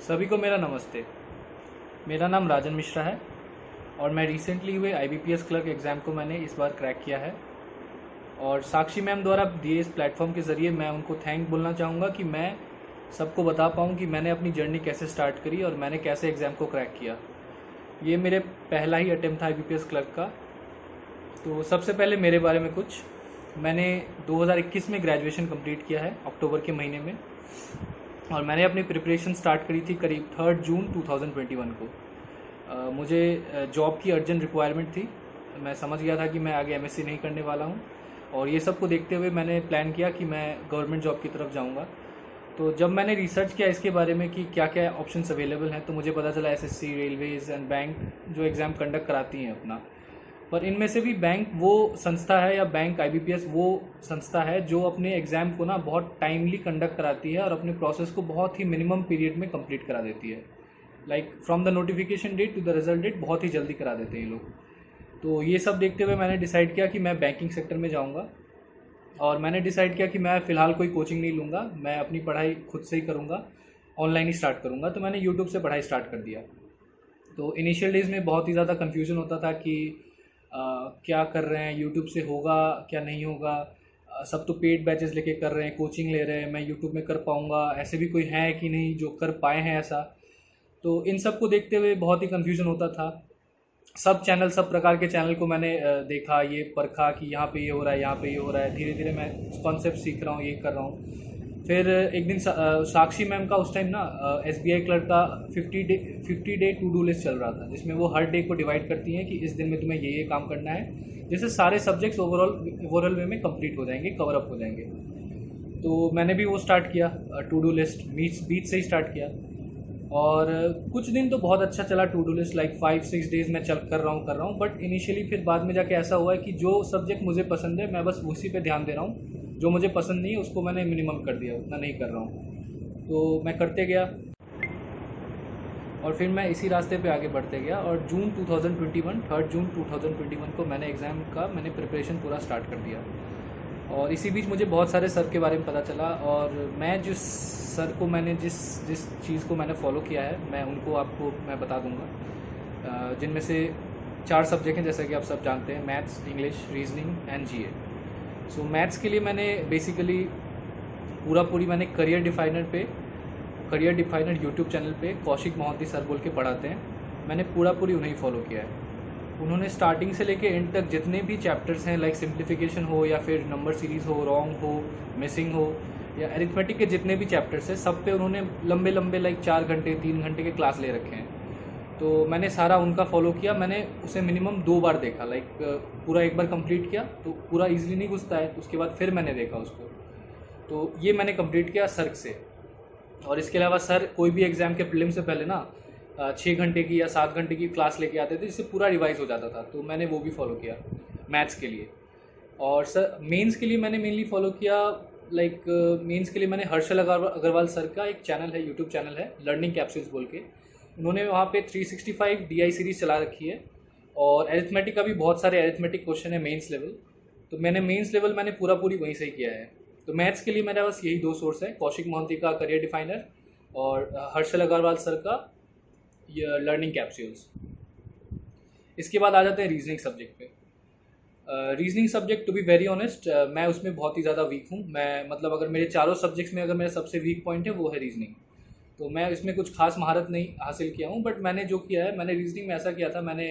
सभी को मेरा नमस्ते। मेरा नाम राजन मिश्रा है और मैं रिसेंटली हुए IBPS क्लर्क एग्ज़ाम को मैंने इस बार क्रैक किया है। और साक्षी मैम द्वारा दिए इस प्लेटफॉर्म के ज़रिए मैं उनको थैंक बोलना चाहूँगा कि मैं सबको बता पाऊँ कि मैंने अपनी जर्नी कैसे स्टार्ट करी और मैंने कैसे एग्ज़ाम को क्रैक किया। ये मेरे पहला ही अटेम्प्ट था IBPS क्लर्क का। तो सबसे पहले मेरे बारे में कुछ, मैंने 2021 में ग्रेजुएशन कंप्लीट किया है अक्टूबर के महीने में, और मैंने अपनी प्रिपरेशन स्टार्ट करी थी करीब 3 जून 2021 को। मुझे जॉब की अर्जेंट रिक्वायरमेंट थी। मैं समझ गया था कि मैं आगे MSc नहीं करने वाला हूँ, और ये सब को देखते हुए मैंने प्लान किया कि मैं गवर्नमेंट जॉब की तरफ जाऊँगा। तो जब मैंने रिसर्च किया इसके बारे में कि क्या क्या ऑप्शंस अवेलेबल हैं, तो मुझे पता चला SSC, रेलवेज़ एंड बैंक जो एग्ज़ाम कंडक्ट कराती हैं अपना। पर इनमें से भी बैंक वो संस्था है, या बैंक IBPS वो संस्था है जो अपने एग्ज़ाम को ना बहुत टाइमली कंडक्ट कराती है और अपने प्रोसेस को बहुत ही मिनिमम पीरियड में कंप्लीट करा देती है। Like from the notification date to the result date बहुत ही जल्दी करा देते हैं ये लोग। तो ये सब देखते हुए मैंने डिसाइड किया कि मैं बैंकिंग सेक्टर में जाऊँगा, और मैंने डिसाइड किया कि मैं फ़िलहाल कोई कोचिंग नहीं लूँगा, मैं अपनी पढ़ाई खुद से ही करूँगा, ऑनलाइन ही स्टार्ट करूँगा। तो मैंने यूट्यूब से पढ़ाई स्टार्ट कर दिया। तो इनिशियल डेज़ में बहुत ही ज़्यादा कन्फ्यूज़न होता था कि क्या कर रहे हैं, यूट्यूब से होगा क्या नहीं होगा। सब तो पेड बैचेस लेके कर रहे हैं, कोचिंग ले रहे हैं, मैं यूट्यूब में कर पाऊँगा, ऐसे भी कोई है कि नहीं जो कर पाए हैं ऐसा। तो इन सब को देखते हुए बहुत ही कन्फ्यूज़न होता था। सब चैनल, सब प्रकार के चैनल को मैंने देखा, ये परखा कि यहाँ पे ये हो रहा है, यहाँ पे ये हो रहा है। धीरे धीरे मैं कॉन्सेप्ट सीख रहा हूँ, ये कर रहा हूँ। फिर एक दिन साक्षी मैम का उस टाइम ना SBI क्लर्क का 50 डे टू डू लिस्ट चल रहा था, जिसमें वो हर डे को डिवाइड करती हैं कि इस दिन में तुम्हें ये काम करना है, जिससे सारे सब्जेक्ट्स ओवरऑल वे में कंप्लीट हो जाएंगे, कवर अप हो जाएंगे। तो मैंने भी वो स्टार्ट किया, टू डू लिस्ट बीच से ही स्टार्ट किया। और कुछ दिन तो बहुत अच्छा चला to do list, like 5-6 days मैं कर रहा हूँ। बट इनिशियली फिर बाद में जाके ऐसा हुआ है कि जो सब्जेक्ट मुझे पसंद है मैं बस उसी पे ध्यान दे रहा हूँ, जो मुझे पसंद नहीं है उसको मैंने मिनिमम कर दिया, उतना नहीं कर रहा हूँ। तो मैं करते गया और फिर मैं इसी रास्ते पे आगे बढ़ते गया, और 3 जून 2021 को मैंने प्रिपरेशन पूरा स्टार्ट कर दिया। और इसी बीच मुझे बहुत सारे सर के बारे में पता चला, और मैं जिस सर को मैंने जिस चीज़ को मैंने फॉलो किया है मैं उनको आपको मैं बता दूंगा, जिनमें से 4 सब्जेक्ट हैं जैसा कि आप सब जानते हैं: maths, English, reasoning and GA। So maths के लिए मैंने बेसिकली पूरी मैंने करियर डिफाइनर यूट्यूब चैनल पे कौशिक मोहंती सर बोल के पढ़ाते हैं, मैंने पूरी उन्हें फॉलो किया है। उन्होंने स्टार्टिंग से लेके एंड तक जितने भी चैप्टर्स हैं, लाइक सिंप्लीफिकेशन हो या फिर नंबर सीरीज़ हो, रॉन्ग हो, मिसिंग हो, या अरिथमेटिक के जितने भी चैप्टर्स हैं, सब पे उन्होंने लंबे लाइक 4 घंटे 3 घंटे के क्लास ले रखे हैं। तो मैंने सारा उनका फॉलो किया। मैंने उसे मिनिमम 2 बार देखा, लाइक पूरा एक बार कंप्लीट किया तो पूरा ईजिली नहीं घुसता है, उसके बाद फिर मैंने देखा उसको। तो ये मैंने कंप्लीट किया सर से। और इसके अलावा सर कोई भी एग्ज़ाम के प्रीलिम से पहले ना 6 घंटे की या 7 घंटे की क्लास लेके आते थे, जिससे पूरा रिवाइज हो जाता था। तो मैंने वो भी फॉलो किया मैथ्स के लिए। और सर मेंस के लिए मैंने मेनली फॉलो किया, लाइक मेंस के लिए मैंने हर्षल अग्रवाल सर का एक चैनल है, यूट्यूब चैनल है, लर्निंग कैप्सूल्स बोल के। उन्होंने वहाँ पे 365 DI सीरीज़ चला रखी है, और एरिथमेटिक का भी बहुत सारे एरिथमेटिक क्वेश्चन है मेंस लेवल। तो मैंने मेंस लेवल मैंने पूरी वहीं से ही किया है। तो मैथ्स के लिए मेरा बस यही 2 सोर्स है, कौशिक मोहंती का करियर डिफाइनर और हर्षल अग्रवाल सर का ये लर्निंग कैप्सूल्स। इसके बाद आ जाते हैं रीजनिंग सब्जेक्ट पे। Reasoning subject, to be very honest, मैं उसमें बहुत ही ज़्यादा वीक हूँ। मैं मतलब अगर मेरे चारों सब्जेक्ट्स में अगर मेरा सबसे वीक पॉइंट है वो है रीजनिंग। तो मैं इसमें कुछ खास महारत नहीं हासिल किया हूँ। बट मैंने जो किया है, मैंने रीजनिंग में ऐसा किया था, मैंने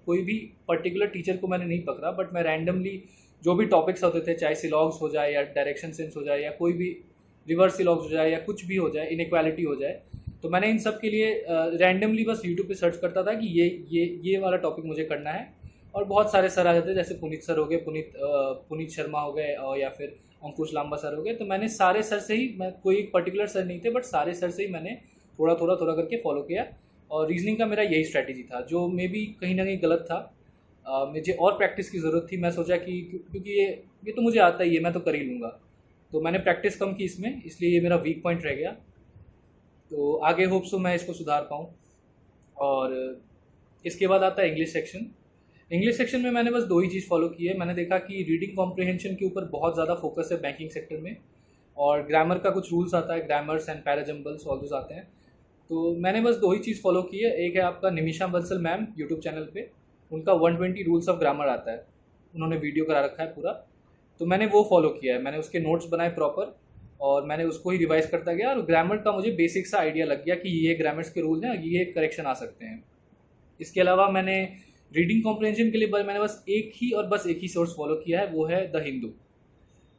कोई भी पर्टिकुलर टीचर को मैंने नहीं पकड़ा, बट मैं रैंडमली जो भी टॉपिक्स होते थे, चाहे सिलॉग्स हो जाए या डायरेक्शन सेंस हो जाए या कोई भी रिवर्स सिलॉग्स हो जाए या कुछ भी हो जाए, इनइक्वालिटी हो जाए, तो मैंने इन सब के लिए रैंडमली बस यूट्यूब पे सर्च करता था कि ये वाला टॉपिक मुझे करना है। और बहुत सारे सर आ जाते थे, जैसे पुनीत सर हो गए, पुनीत शर्मा हो गए, और या फिर अंकुश लांबा सर हो गए। तो मैंने सारे सर से ही, मैं कोई एक पर्टिकुलर सर नहीं थे, बट सारे सर से ही मैंने थोड़ा करके फॉलो किया। और रीजनिंग का मेरा यही स्ट्रैटेजी था, जो मे बी कहीं ना कहीं गलत था। मुझे और प्रैक्टिस की ज़रूरत थी। मैं सोचा कि क्योंकि ये तो मुझे आता ही है, मैं तो कर ही लूँगा। तो मैंने प्रैक्टिस कम की इसमें, इसलिए ये मेरा वीक पॉइंट रह गया। तो आगे होप सो मैं इसको सुधार पाऊँ। और इसके बाद आता है इंग्लिश सेक्शन। इंग्लिश सेक्शन में मैंने बस 2 ही चीज़ फॉलो की है। मैंने देखा कि रीडिंग कॉम्प्रिहेंशन के ऊपर बहुत ज़्यादा फोकस है बैंकिंग सेक्टर में, और ग्रामर का कुछ रूल्स आता है, grammars and parajumbles all those आते हैं। तो मैंने बस 2 ही चीज़ फॉलो की है। एक है आपका Nimisha Bansal ma'am YouTube channel पे, उनका 120 रूल्स ऑफ ग्रामर आता है, उन्होंने वीडियो करा रखा है पूरा, तो मैंने वो फॉलो किया है। मैंने उसके नोट्स बनाए प्रॉपर और मैंने उसको ही रिवाइज करता गया और ग्रामर का मुझे बेसिक सा आइडिया लग गया कि ये ग्रामर्स के रूल हैं, ये करेक्शन आ सकते हैं। इसके अलावा मैंने रीडिंग कॉम्प्रहेंशन के लिए मैंने बस एक ही सोर्स फॉलो किया है, वो है द हिंदू।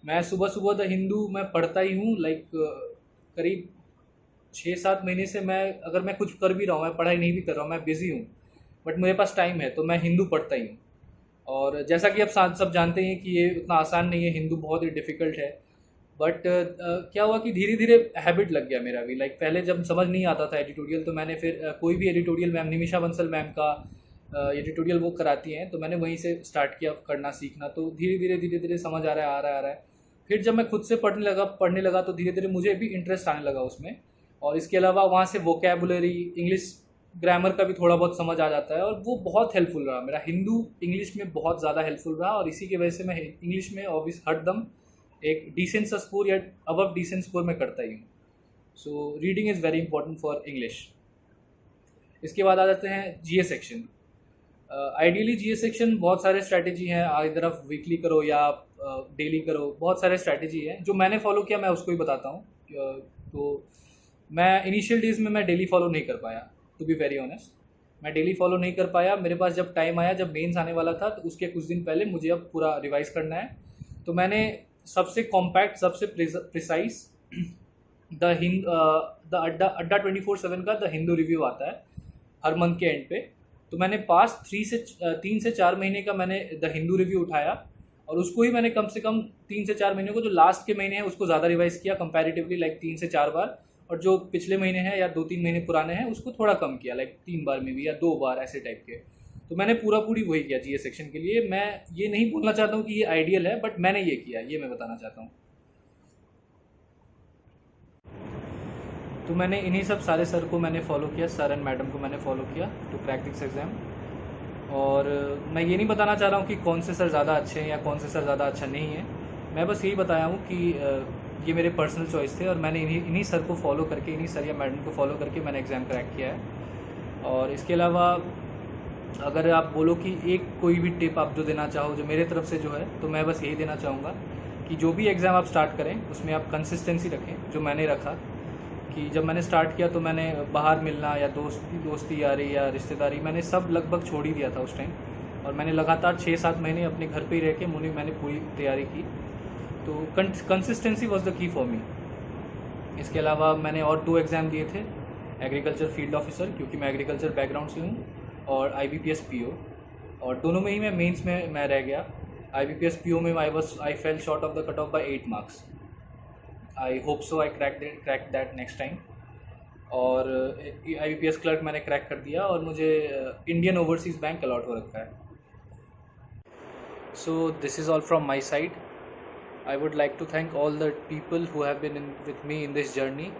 मैं सुबह सुबह द हिंदू मैं पढ़ता ही हूँ, लाइक करीब 6-7 महीने से। अगर मैं कुछ कर भी रहा हूँ, मैं पढ़ाई नहीं भी कर रहा हूँ, मैं बिज़ी हूँ, बट मेरे पास टाइम है तो मैं हिंदू पढ़ता ही हूँ। और जैसा कि आप सब जानते हैं कि ये उतना आसान नहीं है, हिंदू बहुत ही डिफ़िकल्ट है। बट क्या हुआ कि धीरे धीरे हैबिट लग गया मेरा भी। लाइक पहले जब समझ नहीं आता था एडिटोरियल, तो मैंने फिर कोई भी editorial ma'am Nimisha Bansal ma'am का एडिटोरियल वो कराती हैं, तो मैंने वहीं से स्टार्ट किया करना सीखना। तो धीरे धीरे समझ आ रहा है। फिर जब मैं खुद से पढ़ने लगा तो धीरे धीरे मुझे भी इंटरेस्ट आने लगा उसमें। और इसके अलावा वहाँ से वोकेबुलरी, इंग्लिश ग्रामर का भी थोड़ा बहुत समझ आ जाता है, और वो बहुत हेल्पफुल रहा मेरा। हिंदू इंग्लिश में बहुत ज़्यादा हेल्पफुल रहा, और इसी की वजह से मैं इंग्लिश में ऑब्वियस हरदम एक डिसेंट सा स्कोर या अबव डिसेंट स्कोर मैं करता ही हूँ। So reading is very important for English. इसके बाद आ जाते हैं जीए सेक्शन। आइडियली जीए सेक्शन बहुत सारे स्ट्रैटेजी हैं, इधर आप वीकली करो या डेली करो, बहुत सारे स्ट्रैटेजी हैं। जो मैंने फॉलो किया मैं उसको ही बताता हूँ। तो मैं इनिशियल डेज में मैं डेली फॉलो नहीं कर पाया, टू बी वेरी ऑनेस्ट। मैं डेली फॉलो नहीं कर पाया। मेरे पास जब टाइम आया, जब मेंस आने वाला था, तो उसके कुछ दिन पहले मुझे अब पूरा रिवाइज करना है, तो मैंने सबसे कॉम्पैक्ट, सबसे प्रिसाइज द अड्डा 24/7 का द हिंदू रिव्यू आता है हर मंथ के एंड पे। तो मैंने पास 3 से 4 महीने का मैंने द हिंदू रिव्यू उठाया, और उसको ही मैंने कम से कम 3 से 4 महीने को, जो लास्ट के महीने हैं उसको ज़्यादा रिवाइज किया कंपैरेटिवली, लाइक 3 से 4 बार। और जो पिछले महीने हैं या 2-3 महीने पुराने हैं उसको थोड़ा कम किया, लाइक 3 बार में भी या 2 बार, ऐसे टाइप के। तो मैंने पूरी वही किया जीए सेक्शन के लिए। मैं ये नहीं बोलना चाहता हूँ कि ये आइडियल है, बट मैंने ये किया, ये मैं बताना चाहता हूँ। तो मैंने इन्हीं सब सारे सर को मैंने फॉलो किया, सर एंड मैडम को मैंने फॉलो किया टू क्रैक दिस एग्ज़ाम। और मैं ये नहीं बताना चाह रहा हूँ कि कौन से सर ज़्यादा अच्छे हैं या कौन से सर ज़्यादा अच्छा नहीं है। मैं बस यही बताया हूँ कि ये मेरे पर्सनल चॉइस थे, और मैंने इन्हीं सर को फॉलो करके, इन्हीं सर या मैडम को फॉलो करके मैंने एग्ज़ाम क्रैक किया है। और इसके अलावा अगर आप बोलो कि एक कोई भी टिप आप जो देना चाहो, जो मेरे तरफ से जो है, तो मैं बस यही देना चाहूँगा कि जो भी एग्ज़ाम आप स्टार्ट करें उसमें आप कंसिस्टेंसी रखें, जो मैंने रखा। कि जब मैंने स्टार्ट किया तो मैंने बाहर मिलना या दोस्ती यारी या रिश्तेदारी, मैंने सब लगभग छोड़ ही दिया था उस टाइम, और मैंने लगातार 6-7 महीने अपने घर पे ही रह के मैंने पूरी तैयारी की। तो consistency was the key for me. इसके अलावा मैंने और 2 एग्ज़ाम दिए थे, एग्रीकल्चर फील्ड ऑफिसर, क्योंकि मैं एग्रीकल्चर बैकग्राउंड से हूँ, और IBPS PO, और दोनों में ही मैं मेंस में मैं रह गया। IBPS PO में I fail short of the cut off by 8 marks. I hope so I crack that next time. और IBPS क्लर्क मैंने क्रैक कर दिया, और मुझे इंडियन ओवरसीज़ बैंक अलॉट हो रखा है। So this is all from my side. I would like to thank all the people who have been with me in this journey.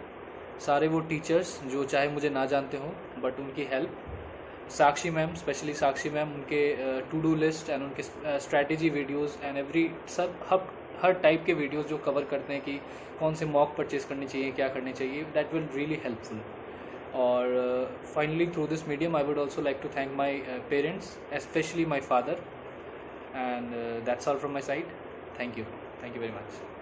सारे वो टीचर्स जो चाहे मुझे ना जानते हों, बट उनकी हेल्प, साक्षी मैम, स्पेशली साक्षी मैम, उनके टू डू लिस्ट एंड उनके strategy videos and her type के वीडियोस जो कवर करते हैं कि कौन से मॉक परचेज करनी चाहिए, क्या करनी चाहिए, दैट विल रियली हेल्पफुल। और finally through this medium I would also like to thank my parents, specially my father, and that's all from my side. Thank you very much.